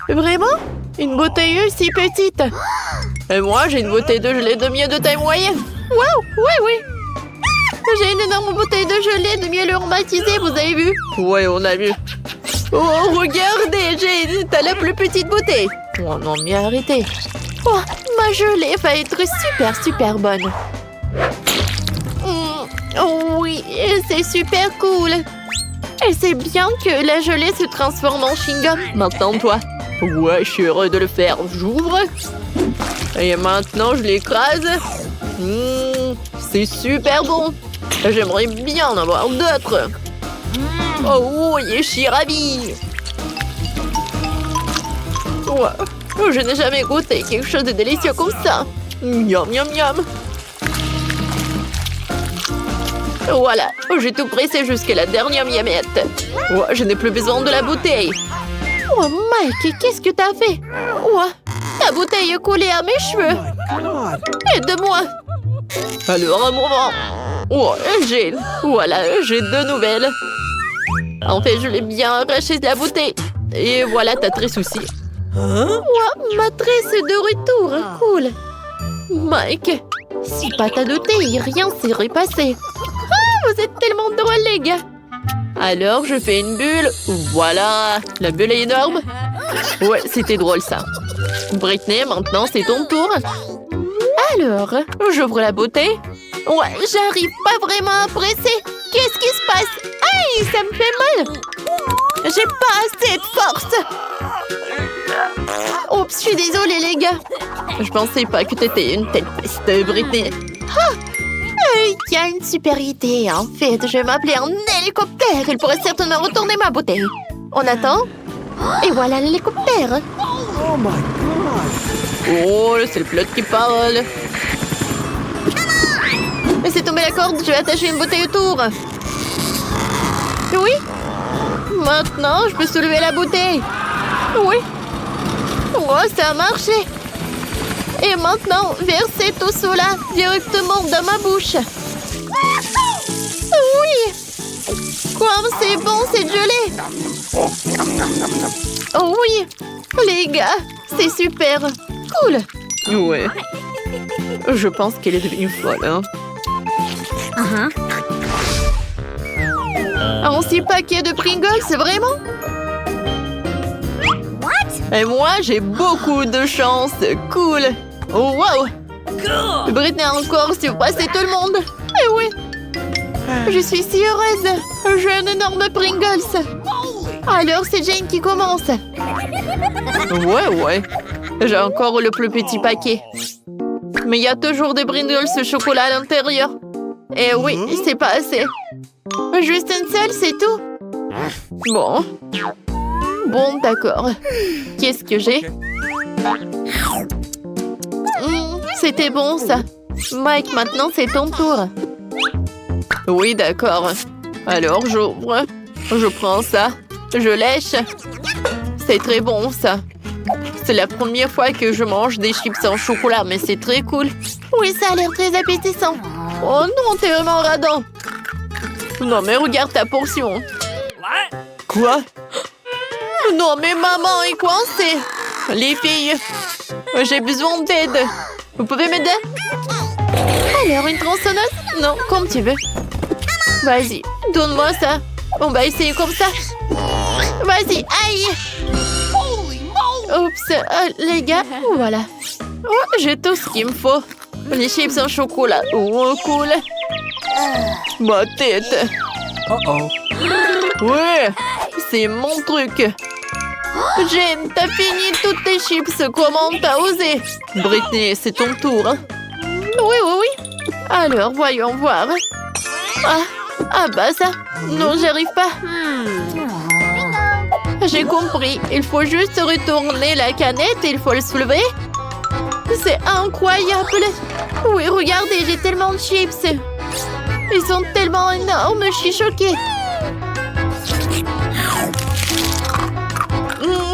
Vraiment? Une bouteille si petite. Et moi, j'ai une bouteille de gelée de miel de taille moyenne. Waouh, oui. J'ai une énorme bouteille de gelée de miel aromatisé, vous avez vu? Ouais, on a vu. Oh, regardez, t'as la plus petite bouteille. Oh non, mais arrêtez. Oh, ma gelée va être super bonne. Oh oui, c'est super cool. Et c'est bien que la gelée se transforme en chewing-gum. Maintenant, toi. Ouais, je suis heureux de le faire. J'ouvre. Et maintenant, je l'écrase. C'est super bon. J'aimerais bien en avoir d'autres. Oh oui, je suis ravie. Wow. Je n'ai jamais goûté quelque chose de délicieux comme ça. Miam. Voilà, j'ai tout pressé jusqu'à la dernière miamette. Oh, je n'ai plus besoin de la bouteille. Oh, Mike, qu'est-ce que t'as fait? Oh, ta bouteille est collée à mes cheveux. Aide-moi. Alors, un moment. Oh, voilà, j'ai deux nouvelles. En fait, je l'ai bien arraché de la bouteille. Et voilà ta tresse aussi. Oh, ma tresse est de retour. Cool. Mike, si pas t'as douté, rien serait passé. Vous êtes tellement drôles, les gars. Alors, je fais une bulle. Voilà. La bulle est énorme. Ouais, c'était drôle, ça. Britney, maintenant, c'est ton tour. Alors, j'ouvre la bouteille. Ouais, j'arrive pas vraiment à presser. Qu'est-ce qui se passe? Aïe, ça me fait mal. J'ai pas assez de force. Oups, je suis désolée, les gars. Je pensais pas que t'étais une telle peste, Britney. Il y a une super idée, en fait. Je vais m'appeler un hélicoptère. Il pourrait certainement retourner ma bouteille. On attend. Et voilà l'hélicoptère. Oh my God! Oh, c'est le pilote qui parle. Laissez tomber la corde, je vais attacher une bouteille autour. Oui. Maintenant, je peux soulever la bouteille. Oui. Oh, ça a marché. Et maintenant, versez tout cela directement dans ma bouche. Oui! Comme c'est bon, cette gelée! Oh oui! Les gars, c'est super! Cool! Ouais. Je pense qu'elle est devenue folle, hein? Un si paquet de Pringles, vraiment? Et moi, j'ai beaucoup de chance! Cool! Oh, wow! Britney a encore surpassé tout le monde! Eh oui! Je suis si heureuse! J'ai un énorme Pringles! Alors, c'est Jane qui commence! Ouais. J'ai encore le plus petit paquet. Mais il y a toujours des Pringles au chocolat à l'intérieur. Eh oui, c'est pas assez. Juste une seule, c'est tout. Bon, d'accord. Qu'est-ce que j'ai? C'était bon, ça. Mike, maintenant, c'est ton tour. Oui, d'accord. Alors, j'ouvre. Je prends ça. Je lèche. C'est très bon, ça. C'est la première fois que je mange des chips en chocolat, mais c'est très cool. Oui, ça a l'air très appétissant. Oh non, t'es vraiment radin. Non, mais regarde ta portion. Quoi? Non, mais maman est coincée. Les filles, j'ai besoin d'aide. Vous pouvez m'aider? Alors, une tronçonneuse? Non, comme tu veux. Vas-y, donne-moi ça. On va essayer comme ça. Vas-y, aïe! Oups, les gars, voilà. Oh, j'ai tout ce qu'il me faut. Les chips en chocolat. Oh, cool. Ma tête. Ouais, c'est mon truc. Jane, t'as fini toutes tes chips. Comment t'as osé? Britney, c'est ton tour. Oui. Alors, voyons voir. Ah bah ça. Non, j'y arrive pas. J'ai compris. Il faut juste retourner la canette et il faut le soulever. C'est incroyable. Oui, regardez, j'ai tellement de chips. Ils sont tellement énormes, je suis choquée.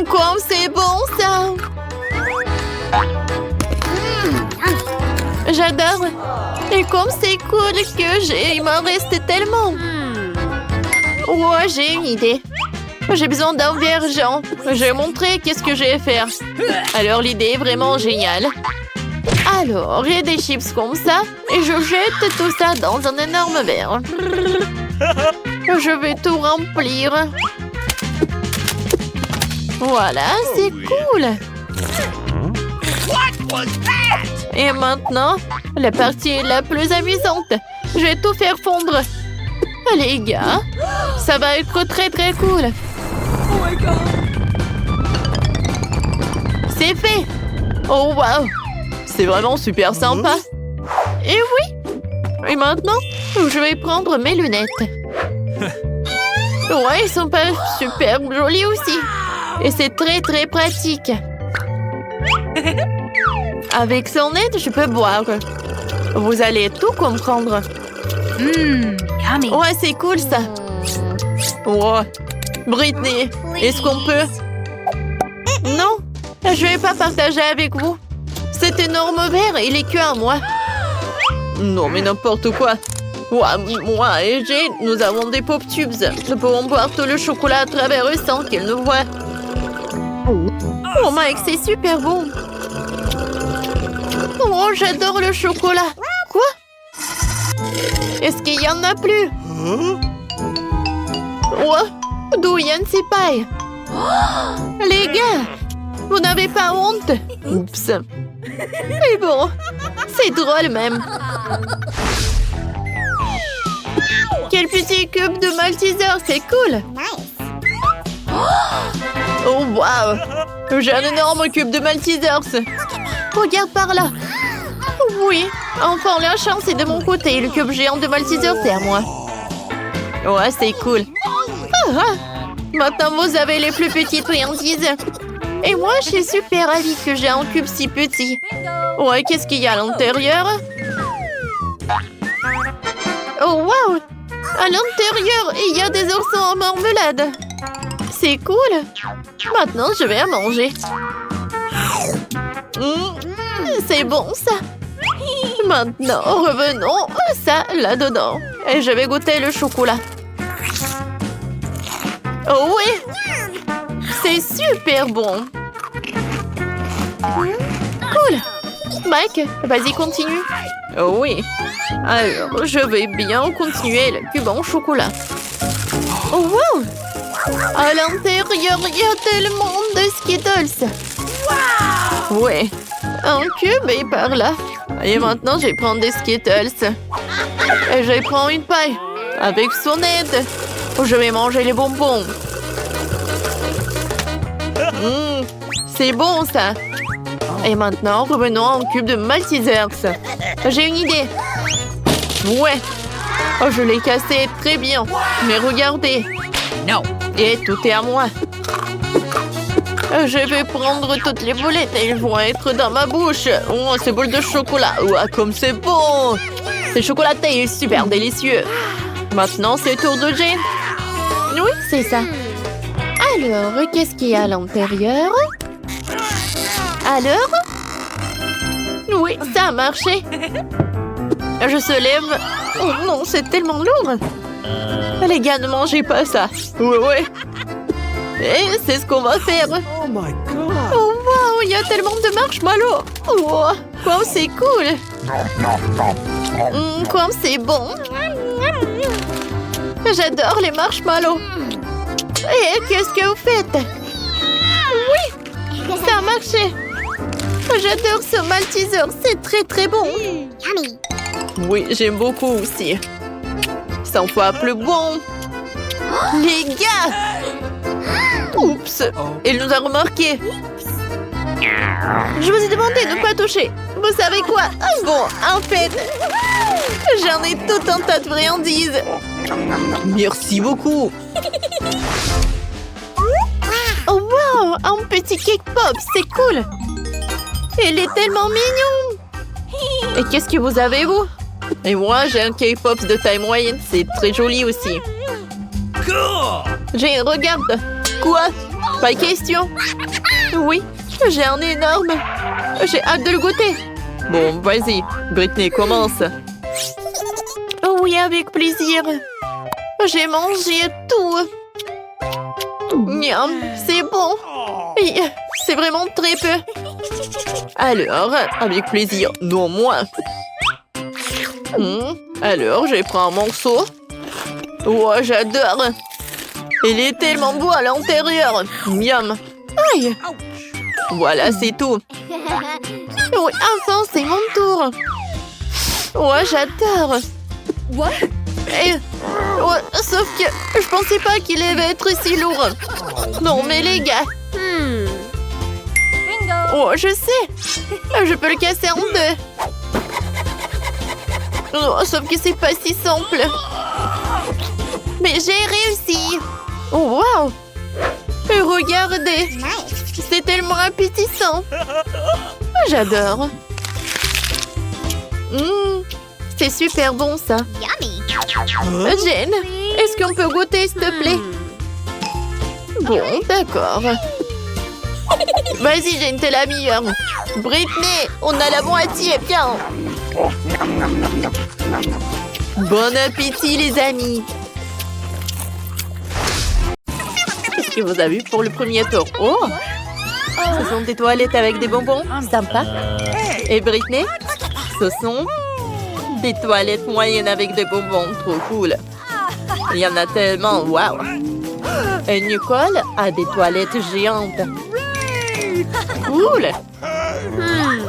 Comme c'est bon, ça. J'adore. Et comme c'est cool que il m'en reste tellement. Ouais, j'ai une idée. J'ai besoin d'un verre, Jean. Je vais montrer qu'est-ce que je vais faire. Alors, l'idée est vraiment géniale. Alors, il y a des chips comme ça. Et je jette tout ça dans un énorme verre. Je vais tout remplir. Voilà, c'est cool. Et maintenant, la partie la plus amusante. Je vais tout faire fondre. Les gars, ça va être très très cool. C'est fait. Oh wow, c'est vraiment super sympa. Et oui. Et maintenant, je vais prendre mes lunettes. Ouais, ils sont pas super jolis aussi. Et c'est très très pratique. Avec son aide, je peux boire. Vous allez tout comprendre. Yummy. Ouais, c'est cool ça. Ouais. Britney, est-ce qu'on peut... Non, je vais pas partager avec vous. Cet énorme verre, il est que à moi. Non, mais n'importe quoi. Ouais, moi et Jane, nous avons des pop tubes. Nous pouvons boire tout le chocolat à travers eux sans qu'ils nous voient. Oh Mike, c'est super bon. Oh, j'adore le chocolat. Quoi? Est-ce qu'il y en a plus? Ouais, d'où Yann s'y paille? Les gars, vous n'avez pas honte? Oups. Mais bon, c'est drôle même. Quel petit cube de Malteser, c'est cool. Oh wow, j'ai un énorme cube de Maltesers. Regarde par là. Oui, enfin la chance est de mon côté. Le cube géant de Malteser, c'est à moi. Ouais, c'est cool. Maintenant, vous avez les plus petites friandises. Et moi, je suis super ravie que j'ai un cube si petit. Ouais, qu'est-ce qu'il y a à l'intérieur? Oh wow! À l'intérieur, il y a des oursons en marmelade. C'est cool. Maintenant, je vais à manger. C'est bon, ça. Maintenant, revenons à ça, là-dedans. Et je vais goûter le chocolat. Oh oui! C'est super bon. Cool. Mike, vas-y, continue. Oh oui. Alors, je vais bien continuer le cube en chocolat. Oh wow! À l'intérieur, il y a tellement de Skittles. Wow! Ouais. Un cube est par là. Et maintenant, je vais prendre des Skittles. Et je vais prendre une paille. Avec son aide. Je vais manger les bonbons. C'est bon, ça. Et maintenant, revenons au cube de Maltesers. J'ai une idée. Ouais. Oh, je l'ai cassé très bien. Mais regardez. No. Et tout est à moi. Je vais prendre toutes les boulettes et elles vont être dans ma bouche. Oh, ces boules de chocolat. Ouah, comme c'est bon. C'est chocolaté et super délicieux. Maintenant, c'est le tour de Jane. Oui, c'est ça. Alors, qu'est-ce qu'il y a à l'intérieur? Alors? Oui, ça a marché. Je se lève. Oh non, c'est tellement lourd. Les gars, ne mangez pas ça. Ouais. Et c'est ce qu'on va faire. Oh my god. Oh wow, il y a tellement de marshmallows. Oh, comme c'est cool. Comme c'est bon. J'adore les marshmallows. Et qu'est-ce que vous faites? Oui, ça a marché. J'adore ce Malteser, c'est très très bon. Oui, j'aime beaucoup aussi. 100 fois plus bon. Les gars! Oups, il nous a remarqué. Je vous ai demandé de ne pas toucher. Vous savez quoi? Bon, en fait, j'en ai tout un tas de friandises. Merci beaucoup. Oh wow, un petit cake pop, c'est cool. Il est tellement mignon. Et qu'est-ce que vous avez, vous? Et moi, j'ai un cake pop de taille moyenne, c'est très joli aussi. J'ai, regarde. Quoi? Pas question. Oui, j'ai un énorme. J'ai hâte de le goûter. Bon, vas-y, Britney, commence. Oh oui, avec plaisir. J'ai mangé tout. Miam, c'est bon. Oui, c'est vraiment très peu. Alors, avec plaisir. Non, moins. Alors, je prends un morceau. Oh, j'adore. Il est tellement beau à l'intérieur. Miam. Aïe. Voilà, c'est tout. Oui, enfin, c'est mon tour. Oh, j'adore. Sauf que je pensais pas qu'il allait être si lourd. Non, mais les gars. Oh, je sais. Je peux le casser en deux. Oh, sauf que c'est pas si simple. Mais j'ai réussi. Oh, wow. Regardez. C'est tellement appétissant. J'adore. C'est super bon, ça. Jane, est-ce qu'on peut goûter, s'il te plaît? Bon, d'accord. Vas-y, Jane, t'es la meilleure. Britney, on a la moitié, viens. Bon appétit, les amis. Qu'est-ce que vous avez vu pour le premier tour? Oh, ce sont des toilettes avec des bonbons. Sympa. Et Britney, ce sont des toilettes moyennes avec des bonbons. Trop cool. Il y en a tellement. Waouh. Et Nicole a des toilettes géantes. Cool.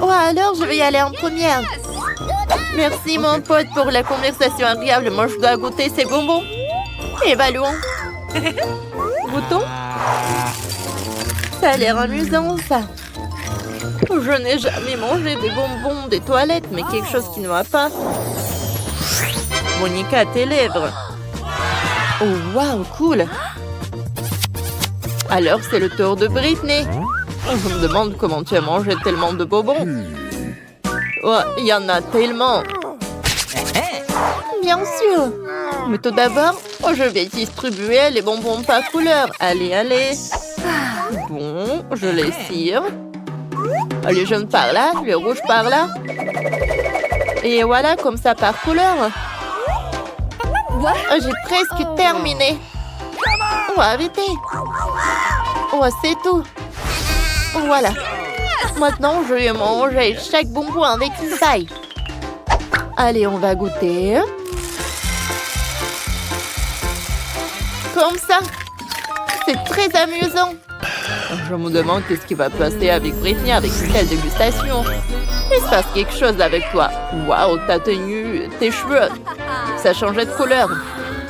Oh, alors je vais y aller en première. Merci, mon pote, pour la conversation agréable. Moi, je dois goûter ces bonbons. Évaluons. Goûtons. Ça a l'air amusant, ça. Je n'ai jamais mangé des bonbons des toilettes, mais quelque chose qui ne va pas. Monica, tes lèvres. Oh, waouh, cool. Alors, c'est le tour de Britney. Je me demande comment tu as mangé tellement de bonbons. Oh, il y en a tellement. Bien sûr. Mais tout d'abord, je vais distribuer les bonbons par couleur. Allez, allez. Bon, je les cire. Les jaunes par là, les rouges par là. Et voilà, comme ça par couleur. J'ai presque terminé. Oh, arrêtez. Oh, c'est tout. Voilà. Maintenant, je vais manger chaque bonbon avec une taille. Allez, on va goûter. Comme ça. C'est très amusant. Je me demande qu'est-ce qui va passer avec Britney avec une telle dégustation. Il se passe quelque chose avec toi. Waouh, ta tenue, tes cheveux. Ça changeait de couleur.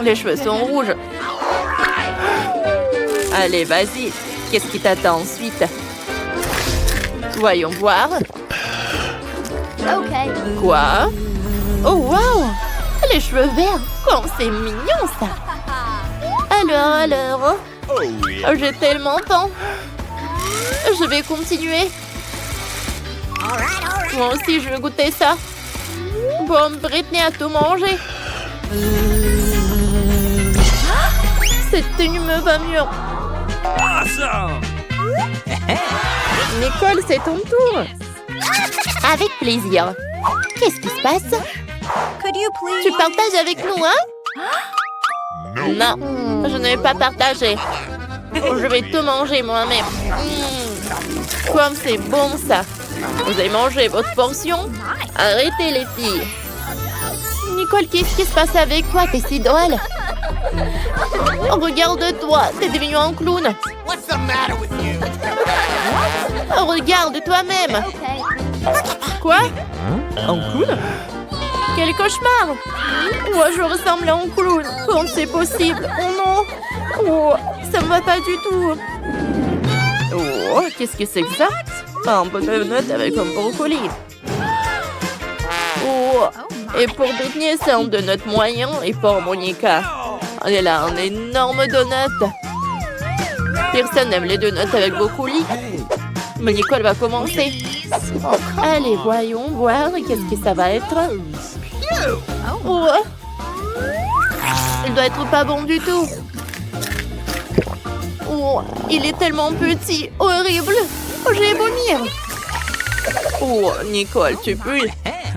Les cheveux sont rouges. Allez, vas-y. Qu'est-ce qui t'attend ensuite? Voyons voir. Quoi? Oh, waouh! Les cheveux verts. Comme c'est mignon, ça. Alors. J'ai tellement faim. Je vais continuer. Moi aussi, je vais goûter ça. Bon, Britney a tout mangé. Cette tenue me va mieux. Nicole, c'est ton tour. Avec plaisir. Qu'est-ce qui se passe? Tu partages avec nous, hein? Non, je ne vais pas partager. Je vais tout manger moi-même. Comme c'est bon, ça. Vous avez mangé votre portion? Arrêtez, les filles. Nicole, qu'est-ce qui se passe avec toi? T'es si drôle. Oh, regarde-toi, t'es devenu un clown. Oh, regarde toi-même. Quoi? Un clown? Quel cauchemar! Oh, je ressemble à un clown. Comment c'est possible? Oh non! Oh, ça me va pas du tout. Oh, qu'est-ce que c'est que ça? Un peu de donut avec un brocoli. Oh, et pour Britney, c'est un donut moyen. Et pour Monica, elle a un énorme donut. Personne n'aime les donuts avec brocoli. Mais Nicole va commencer. Allez, voyons voir. Qu'est-ce que ça va être? Oh, il doit être pas bon du tout. Oh, il est tellement petit. Horrible. Oh, je vais vomir. Oh, Nicole, tu peux.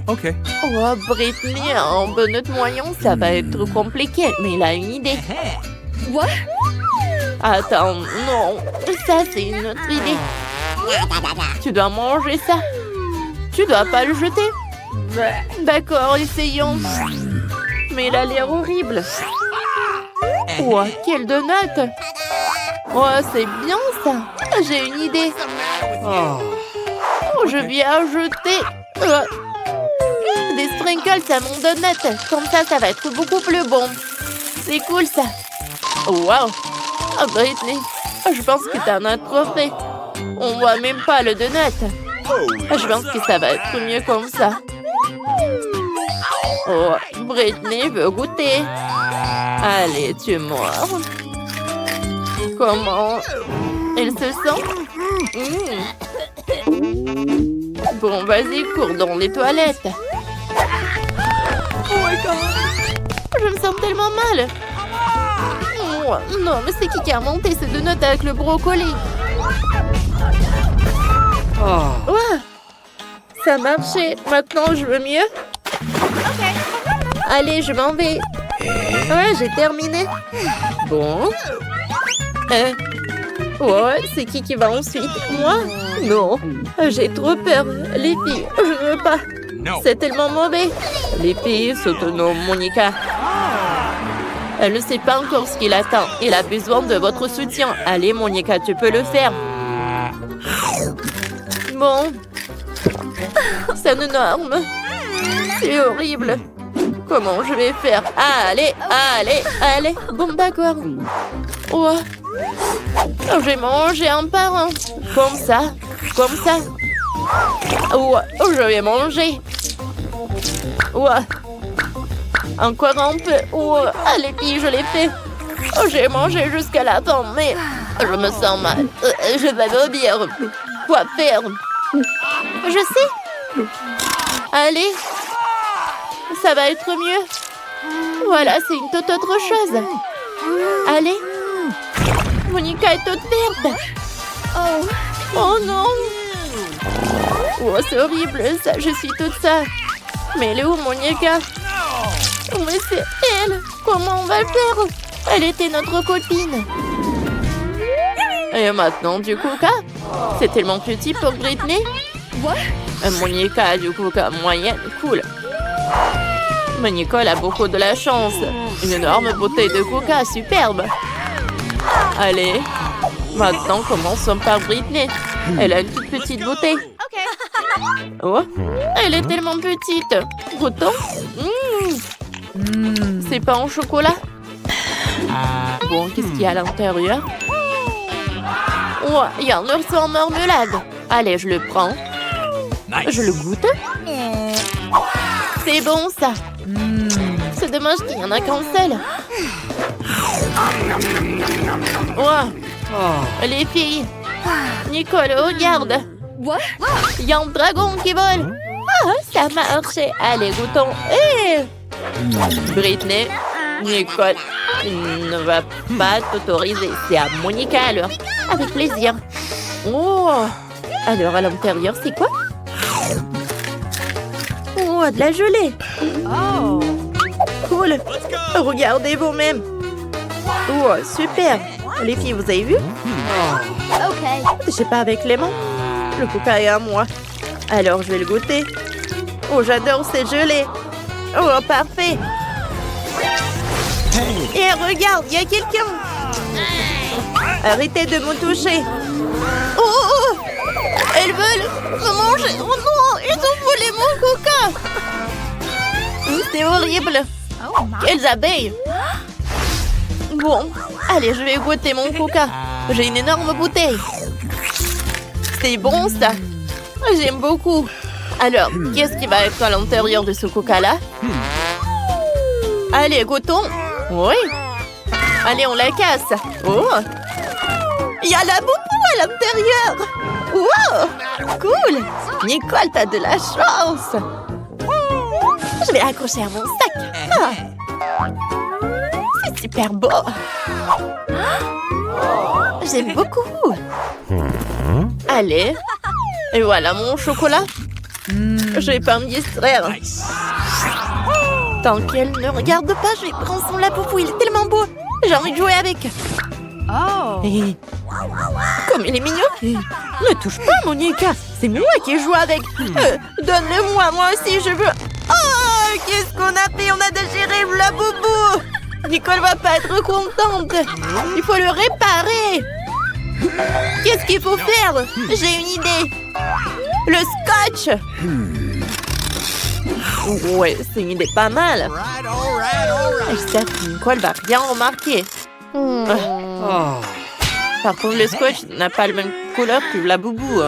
OK. Oh, Britney, un donut moyen, ça va être compliqué. Mais il a une idée. Attends, non. Ça, c'est une autre idée. Tu dois manger ça. Tu dois pas le jeter. D'accord, essayons. Mais il a l'air horrible. Oh, quel donut. Oh, c'est bien ça. J'ai une idée. Oh, je vais ajouter des sprinkles à mon donut. Comme ça va être beaucoup plus bon. C'est cool ça. Wow. Oh, Britney, je pense que t'en as trop fait. On voit même pas le donut. Je pense que ça va être mieux comme ça. Oh, Britney veut goûter. Allez, tu mords. Comment elle se sent? Bon, vas-y, cours dans les toilettes. Oh my God. Je me sens tellement mal. Oh, non, mais c'est qui a monté ces donuts avec le brocoli? Oh, ça marchait. Maintenant, je veux mieux. Allez, je m'en vais. Ouais, j'ai terminé. Bon. Ouais, c'est qui va ensuite? Moi? Non. J'ai trop peur. Les filles, je ne veux pas. C'est tellement mauvais. Les filles s'autonoment, Monica. Elle ne sait pas encore ce qu'il attend. Il a besoin de votre soutien. Allez, Monica, tu peux le faire. Bon. C'est énorme. C'est horrible. Comment je vais faire? Allez, allez, allez. Bon, d'accord. Oh. Je vais manger un par un. Comme ça. Comme ça. Oh, je vais manger. Oh. Encore un peu. Oh, allez, puis je l'ai fait. Oh, j'ai mangé jusqu'à la fin, mais je me sens mal. Je vais vomir. Quoi faire? Je sais. Allez. Ça va être mieux. Voilà, c'est une toute autre chose. Allez. Monica est toute verte. Oh non. Oh, c'est horrible, ça. Je suis toute ça. Mais elle est où, Monica? Mais c'est elle. Comment on va le faire? Elle était notre copine. Et maintenant, du coca? C'est tellement petit pour Britney. Monica a du coca moyenne. Cool. Mais Nicole a beaucoup de la chance. Une énorme bouteille de coca, superbe. Allez, maintenant commençons par Britney. Elle a une toute petite bouteille. Oh, elle est tellement petite. Goûtons. C'est pas en chocolat. Bon, qu'est-ce qu'il y a à l'intérieur? Oh, il y a un ours en marmelade. Allez, je le prends. Je le goûte. C'est bon, ça. C'est dommage qu'il n'y en a qu'un seul. Oh, les filles. Nicole, regarde. Il y a un dragon qui vole. Ah, ça marche. Allez, goûtons. Britney, Nicole ne va pas t'autoriser. C'est à Monica alors. Avec plaisir. Oh. Alors, à l'intérieur, c'est quoi? Oh, de la gelée. Oh. Cool. Regardez vous-même. Oh, super. Les filles, vous avez vu? Je sais pas avec les mains. Le coca est à moi. Alors, je vais le goûter. Oh, j'adore ces gelées. Oh, parfait. Et regarde, il y a quelqu'un. Arrêtez de me toucher. Oh, elles veulent me manger. Oh non, ils ont volé mon coca. C'est horrible. Quelles abeilles. Bon, allez, je vais goûter mon coca. J'ai une énorme bouteille. C'est bon, ça. J'aime beaucoup. Alors, qu'est-ce qui va être à l'intérieur de ce coca-là? Allez, goûtons. Oui. Allez, on la casse. Oh. Il y a la boubou à l'intérieur. Wow. Cool. Nicole, t'as de la chance. Je vais l'accrocher à mon sac. Ah. C'est super beau. J'aime beaucoup. Allez. Et voilà mon chocolat. Je vais pas me distraire. Tant qu'elle ne regarde pas, je vais prendre son lapoupou. Il est tellement beau. J'ai envie de jouer avec. Oh. Comme il est mignon. Ne touche pas, Monica. C'est moi qui joue avec. Donne-le-moi, moi aussi, je veux. Oh, qu'est-ce qu'on a fait? On a déchiré la boubou. Nicole va pas être contente. Il faut le réparer. Qu'est-ce qu'il faut faire? J'ai une idée. Le scotch. Ouais, c'est une idée pas mal. J'espère que Nicole va rien remarquer. Par contre, le scotch n'a pas la même couleur que la boubou.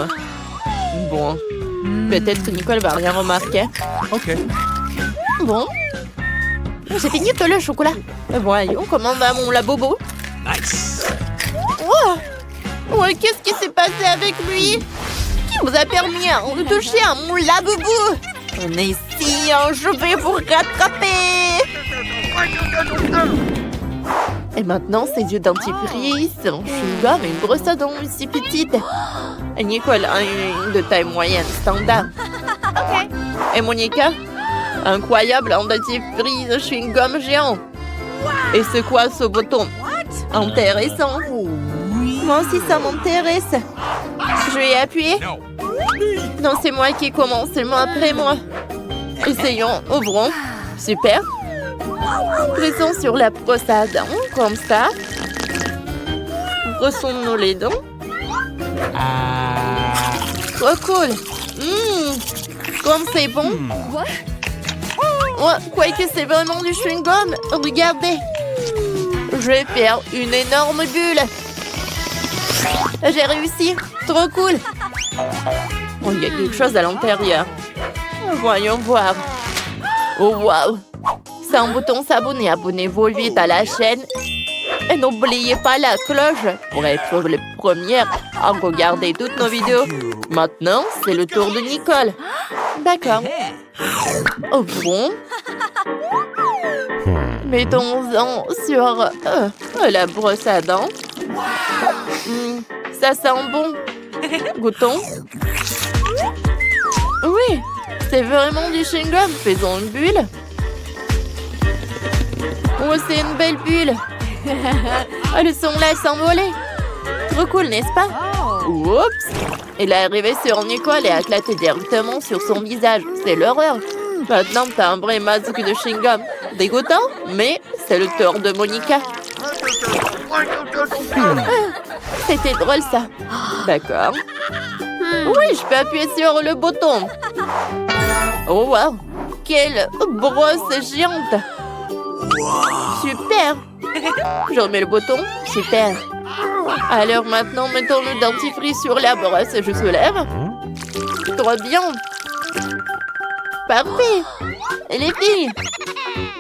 Bon, peut-être que Nicole va rien remarquer. Okay. Bon, j'ai fini tout le chocolat. Voyons comment va mon labobo. Nice. Oh, ouais, qu'est-ce qui s'est passé avec lui? Qui vous a permis de toucher à mon labobo? On est ici, je vais vous rattraper. Et maintenant, ses yeux dentifrice, un chewing-gum et une brosse à dents si petite. Et Nicole a une de taille moyenne, standard. Okay. Et Monica, incroyable, un dentifrice chewing-gum géant. Et c'est quoi ce bouton? Intéressant. Moi aussi, ça m'intéresse. Je vais y appuyer. Non, c'est moi qui commence, seulement après moi. Essayons, ouvrons. Super. Pressons sur la brosse à dents, comme ça. Brossons-nous les dents. Trop cool. Comme c'est bon. Ouais, quoique c'est vraiment du chewing-gum. Regardez. Je vais faire une énorme bulle. J'ai réussi. Trop cool. Oh, il y a quelque chose à l'intérieur. Voyons voir. Oh, waouh. C'est un bouton s'abonner. Abonnez-vous vite à la chaîne. Et n'oubliez pas la cloche pour être les premières à regarder toutes nos vidéos. Maintenant, c'est le tour de Nicole. D'accord. Oh bon. Mettons-en sur la brosse à dents. Ça sent bon. Goûtons. Oui, c'est vraiment du chewing-gum. Faisons une bulle. Oh, c'est une belle bulle. Le son là s'envoler. Trop cool, n'est-ce pas? Oups. Il est arrivé sur Nicole et a éclaté directement sur son visage. C'est l'horreur. Maintenant, t'as un vrai masque de chewing-gum. Dégoûtant, mais c'est le tour de Monica. C'était drôle, ça. D'accord. Oui, je peux appuyer sur le bouton. Oh, wow. Quelle brosse géante. Super. Je remets le bouton. Super. Alors maintenant, mettons le dentifrice sur la brosse. Je soulève. Trop bien. Parfait. Et les filles.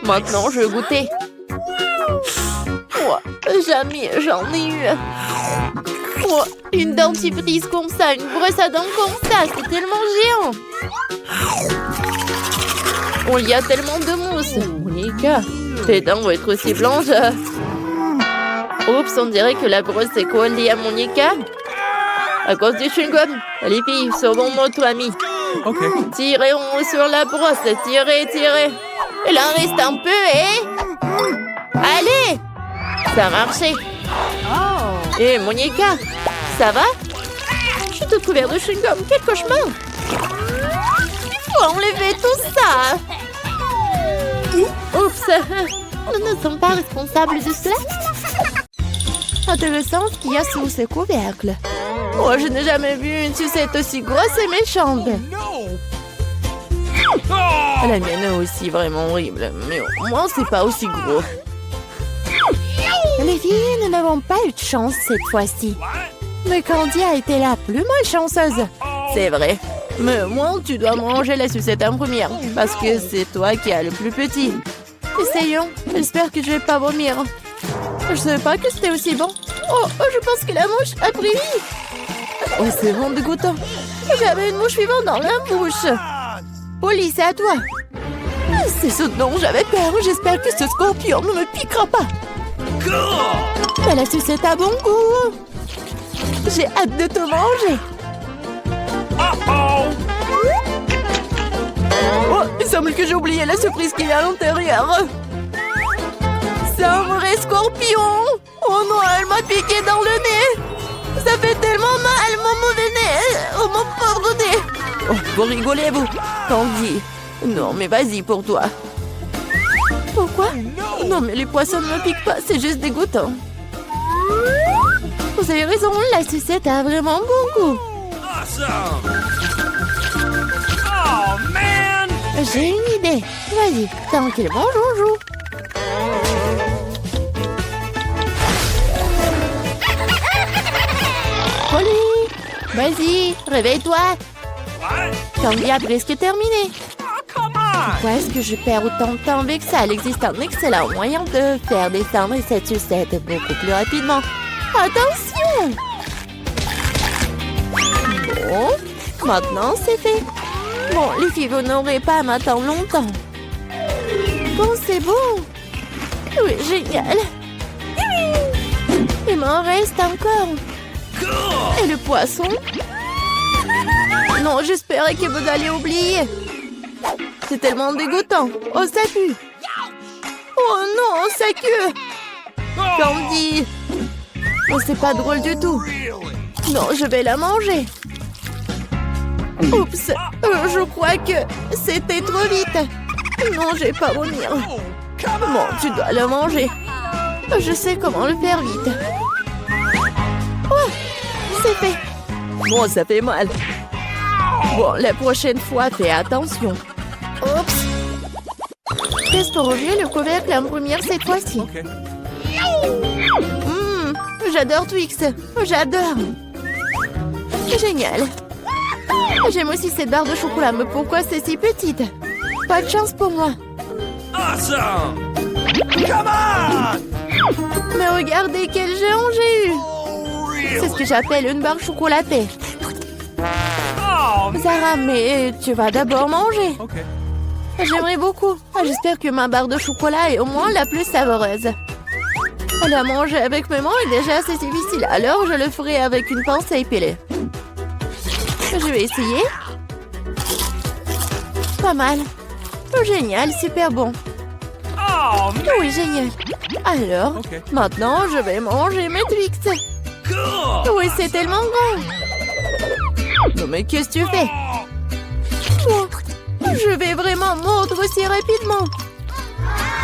Maintenant, je vais goûter. Oh, jamais j'en ai eu. Oh, une dentifrice comme ça, une brosse à dents comme ça. C'est tellement géant. Oh, il y a tellement de mousse. Monica, tes dents vont être aussi blanches. Oups, on dirait que la brosse est collée à Monica. À cause du chewing-gum. Les filles, sauvons notre ami. Okay. Tirez sur la brosse. Tirez, tirez. Il en reste un peu et... Allez! Ça a marché. Et Monica, ça va? Je suis toute couverte de chewing-gum. Quel cauchemar! Il faut enlever tout ça. Oups. Nous ne sommes pas responsables de cela. Intéressant ce qu'il y a sous ces couvercles. Oh, je n'ai jamais vu une sucette aussi grosse et méchante. La mienne est aussi vraiment horrible, mais au moins c'est pas aussi gros. Les filles, nous n'avons pas eu de chance cette fois-ci. Mais Candy a été la plus malchanceuse. C'est vrai. Mais moi, tu dois manger la sucette en première, parce que c'est toi qui as le plus petit. Essayons. J'espère que je vais pas vomir. Je savais pas que c'était aussi bon. Oh, je pense que la mouche a pris vie. Oh, c'est vraiment dégoûtant. J'avais une mouche vivante dans la bouche. Polly, c'est à toi. C'est ce dont j'avais peur. J'espère que ce scorpion ne me piquera pas. Mais la sucette a bon goût. J'ai hâte de te manger. Oh, il semble que j'ai oublié la surprise qu'il y a à l'intérieur. C'est un vrai scorpion. Oh Oh non, elle m'a piqué dans le nez. Ça fait tellement mal, mon mauvais nez. Oh, mon pauvre nez. Oh, vous rigolez, vous. Tanguy. Non, mais vas-y pour toi. Pourquoi? Non, mais les poissons ne me piquent pas, c'est juste dégoûtant. Vous avez raison, la sucette a vraiment bon goût. Oh, man! J'ai une idée. Vas-y, tranquillement, joujou. Holly, vas-y, réveille-toi. Tanguy a presque terminé. Pourquoi est-ce que je perds autant de temps avec ça? Il existe un excellent moyen de faire descendre cette sucette beaucoup plus rapidement. Attention! Bon, maintenant c'est fait. Bon, les filles, vous n'aurez pas à m'attendre longtemps. Bon, c'est bon. Oui, génial. Il m'en reste encore. Et le poisson? Non, j'espérais que vous alliez oublier. C'est tellement dégoûtant. Oh, ça pue. Oh non, ça queue. Candy. Oh, c'est pas drôle du tout. Non, je vais la manger. Oups, je crois que c'était trop vite. Non, j'ai pas vomir. Bon, tu dois le manger. Je sais comment le faire vite. Oh, c'est fait. Bon, ça fait mal. Bon, la prochaine fois, fais attention. Oups. Qu'est-ce pour ouvrir le couvercle en première cette fois-ci? J'adore Twix. J'adore. Génial. J'aime aussi cette barre de chocolat, mais pourquoi c'est si petite? Pas de chance pour moi. Awesome! Come on! Mais regardez quel géant j'ai eu. C'est ce que j'appelle une barre chocolatée. Oh, Zara, mais tu vas d'abord manger. okay. J'aimerais beaucoup. J'espère que ma barre de chocolat est au moins la plus savoureuse. La manger avec mes mains est déjà assez difficile, alors je le ferai avec une pince à épiler. Je vais essayer. Pas mal. Oh, génial, super bon. Oh, man! Oui, génial. Alors, Ok. maintenant, je vais manger mes Twix. Cool! Oui, c'est tellement grand. Non, mais qu'est-ce que tu fais? Oh, je vais vraiment mordre aussi rapidement.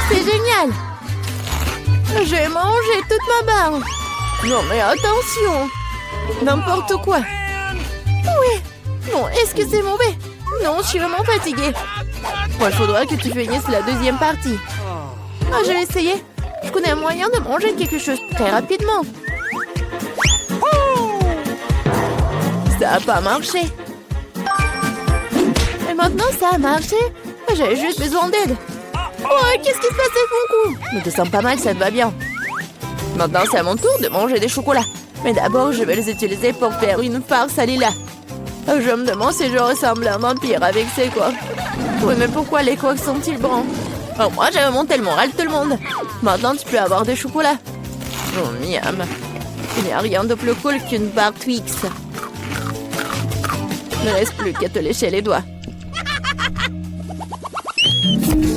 C'est génial. J'ai mangé toute ma barre. Non, mais attention. N'importe quoi. Oui. Bon, est-ce que c'est mauvais? Non, je suis vraiment fatiguée. Bon, il faudra que tu finisses la deuxième partie. Ah, je vais essayer. Je connais un moyen de manger quelque chose très rapidement. Ça n'a pas marché. Et maintenant, ça a marché. J'avais juste besoin d'aide. Oh, qu'est-ce qui se passe avec mon cou? Ne te sens pas mal, ça te va bien. Maintenant, c'est à mon tour de manger des chocolats. Mais d'abord, je vais les utiliser pour faire une farce à Lila. Je me demande si je ressemble à un vampire avec ces coiffes. Oui, mais pourquoi les coiffes sont-ils bruns? Oh, moi, j'avais monté le moral de tout le monde. Maintenant, tu peux avoir des chocolats. Oh, miam. Il n'y a rien de plus cool qu'une barre Twix. Il ne reste plus qu'à te lécher les doigts.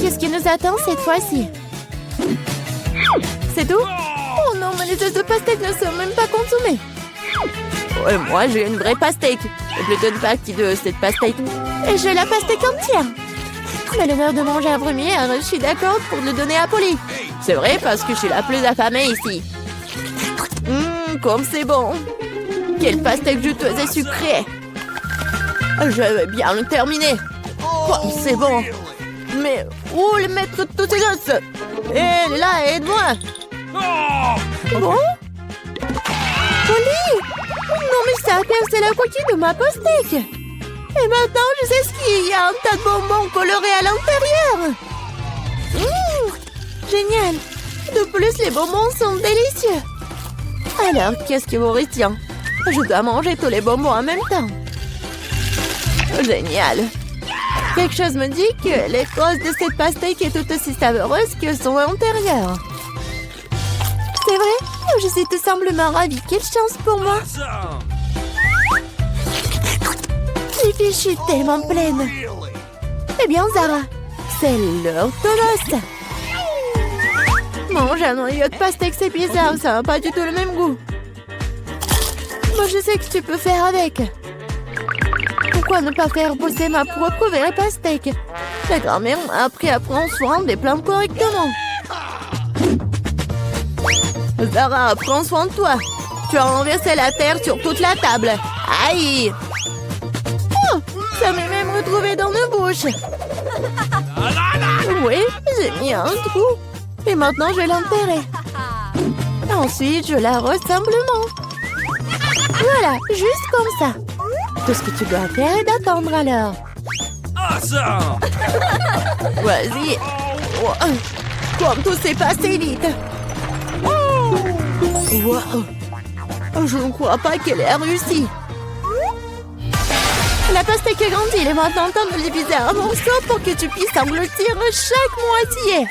Qu'est-ce qui nous attend cette fois-ci? C'est tout? Oh non, mais les œufs de pastèque ne sont même pas consommés. Ouais, moi, j'ai une vraie pastèque. Et plutôt une partie de cette pastèque. Et j'ai la pastèque entière. Mais l'honneur de manger en premier, je suis d'accord pour le donner à Polly. C'est vrai parce que je suis la plus affamée ici. Comme c'est bon. Quelle pastèque juteuse et sucrée. Je vais bien le terminer. Oh, c'est bon. Mais où le mettre toutes ces os? Hé, là, aide-moi. Bon? Polly! Non, mais ça a percé la coquille de ma pastèque. Et maintenant, je sais ce qu'il y a un tas de bonbons colorés à l'intérieur. Génial. De plus, les bonbons sont délicieux. Alors, qu'est-ce qui vous retient? Je dois manger tous les bonbons en même temps. Génial. Quelque chose me dit que l'écorce de cette pastèque est tout aussi savoureuse que son intérieur. C'est vrai? Je suis tout simplement ravie. Quelle chance pour moi. Les filles, je suis tellement pleine. Eh bien, Zara, c'est l'heure de l'os. Manger un noyau de pastèque, c'est bizarre, ça n'a pas du tout le même goût. Moi, je sais que tu peux faire avec. Pourquoi ne pas faire pousser ma propre vraie pastèque? La grand-mère m'a appris à prendre soin des plantes correctement. Zara, prends soin de toi. Tu as renversé la terre sur toute la table. Aïe! Oh, ça m'est même retrouvé dans ma bouche. Oui, j'ai mis un trou. Et maintenant, je vais l'enterrer. Ensuite, je l'arrose simplement. Voilà, juste comme ça. Tout ce que tu dois faire est d'attendre alors. Awesome! Vas-y. Oh, comme tout s'est passé vite. Wow. Je ne crois pas qu'elle ait réussi. La pastèque est grandie. Il est maintenant temps de le diviser en morceaux pour que tu puisses engloutir chaque moitié.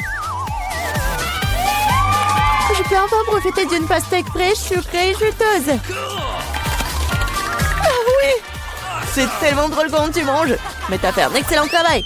Je peux enfin profiter d'une pastèque fraîche, sucrée et juteuse. Ah oui! C'est tellement drôle quand tu manges. Mais t'as fait un excellent travail.